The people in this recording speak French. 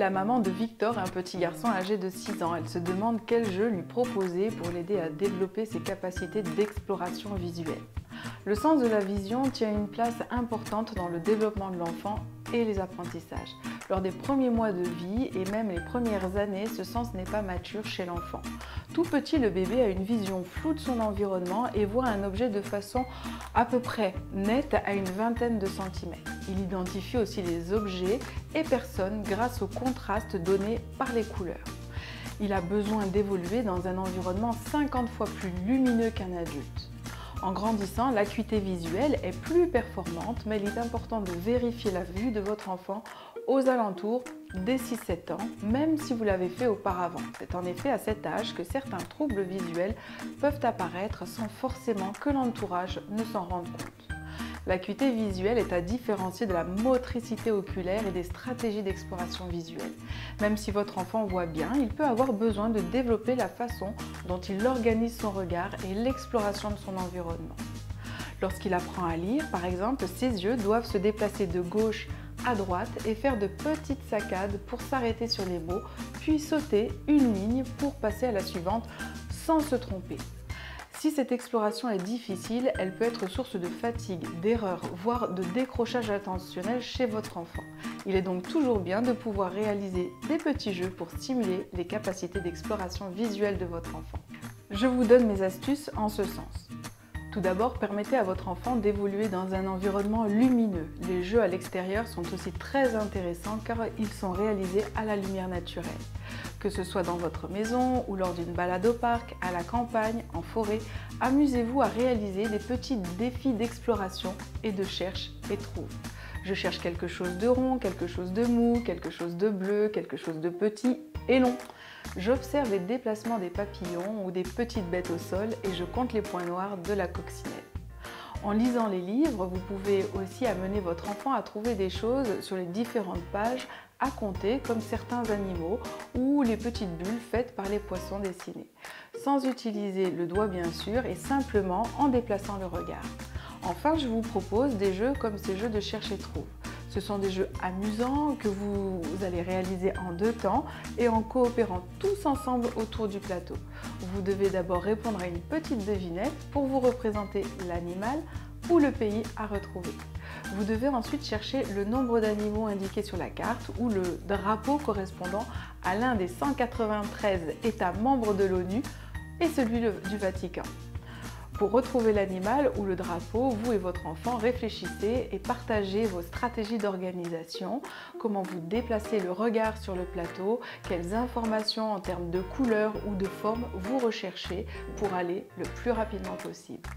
la maman de Victor, un petit garçon âgé de 6 ans. Elle se demande quel jeu lui proposer pour l'aider à développer ses capacités d'exploration visuelle. Le sens de la vision tient une place importante dans le développement de l'enfant et les apprentissages. Lors des premiers mois de vie et même les premières années, ce sens n'est pas mature chez l'enfant. Tout petit, le bébé a une vision floue de son environnement et voit un objet de façon à peu près nette à une vingtaine de centimètres. Il identifie aussi les objets et personnes grâce au contraste donné par les couleurs. Il a besoin d'évoluer dans un environnement 50 fois plus lumineux qu'un adulte. En grandissant, l'acuité visuelle est plus performante, mais il est important de vérifier la vue de votre enfant aux alentours des 6-7 ans, même si vous l'avez fait auparavant. C'est en effet à cet âge que certains troubles visuels peuvent apparaître sans forcément que l'entourage ne s'en rende compte. L'acuité visuelle est à différencier de la motricité oculaire et des stratégies d'exploration visuelle. Même si votre enfant voit bien, il peut avoir besoin de développer la façon dont il organise son regard et l'exploration de son environnement. Lorsqu'il apprend à lire, par exemple, ses yeux doivent se déplacer de gauche à droite et faire de petites saccades pour s'arrêter sur les mots, puis sauter une ligne pour passer à la suivante sans se tromper. Si cette exploration est difficile, elle peut être source de fatigue, d'erreur, voire de décrochage attentionnel chez votre enfant. Il est donc toujours bien de pouvoir réaliser des petits jeux pour stimuler les capacités d'exploration visuelle de votre enfant. Je vous donne mes astuces en ce sens. Tout d'abord, permettez à votre enfant d'évoluer dans un environnement lumineux. Les jeux à l'extérieur sont aussi très intéressants car ils sont réalisés à la lumière naturelle. Que ce soit dans votre maison ou lors d'une balade au parc, à la campagne, en forêt, amusez-vous à réaliser des petits défis d'exploration et de cherche et trouve. Je cherche quelque chose de rond, quelque chose de mou, quelque chose de bleu, quelque chose de petit et long. J'observe les déplacements des papillons ou des petites bêtes au sol et je compte les points noirs de la coccinelle. En lisant les livres, vous pouvez aussi amener votre enfant à trouver des choses sur les différentes pages à compter, comme certains animaux ou les petites bulles faites par les poissons dessinés, sans utiliser le doigt bien sûr et simplement en déplaçant le regard. Enfin, je vous propose des jeux comme ces jeux de cherche et trouve. Ce sont des jeux amusants que vous allez réaliser en 2 temps et en coopérant tous ensemble autour du plateau. Vous devez d'abord répondre à une petite devinette pour vous représenter l'animal ou le pays à retrouver. Vous devez ensuite chercher le nombre d'animaux indiqués sur la carte ou le drapeau correspondant à l'un des 193 États membres de l'ONU et celui du Vatican. Pour retrouver l'animal ou le drapeau, vous et votre enfant réfléchissez et partagez vos stratégies d'organisation, comment vous déplacez le regard sur le plateau, quelles informations en termes de couleur ou de forme vous recherchez pour aller le plus rapidement possible.